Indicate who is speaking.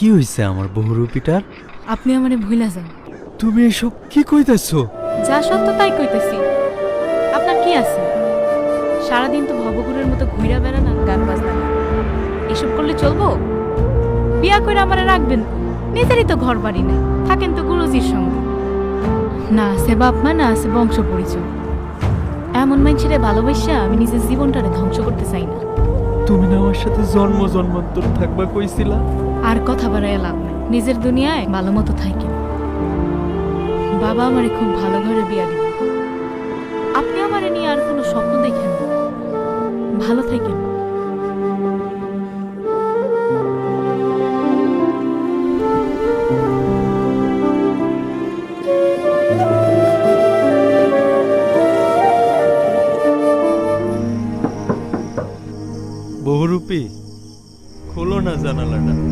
Speaker 1: কি হইছে আমার বহুরূপীটার?
Speaker 2: আপনি আমারে ভুলা যান।
Speaker 1: তুমি এসব কি কইতাছো?
Speaker 2: যা সত্য তাই কইতেছি। আপনার কি আছে? সারাদিন তো ভবঘুরের মতো ঘুরা বেড়ান আর গান বাজনা গান। এসব করলে চলবো? বিয়া করে আমারে রাখবেন? নিজেরই তো ঘর বাড়ি নেই, থাকেন তো গুরুজির সঙ্গে। না আছে বাপ মা, না আছে বংশ পরিচয়। এমন মানুষেরে ভালোবাসা আমি নিজের জীবনটারে ধ্বংস করতে চাই না।
Speaker 1: তুমি না আমার সাথে জন্ম জন্মান্তর থাকবা কইছিলা?
Speaker 2: আর কথা বাড়াইয়া লাভ নাই, নিজের দুনিয়ায় ভালো মতো থাকেন। বাবা আমারে খুব ভালো ঘরে বিয়া দিল। আপনি আমারে নিয়ে আর কোনো স্বপ্ন দেখেন না। ভালো থাকেন।
Speaker 1: বহুরূপী, খোলো না জানালাটা।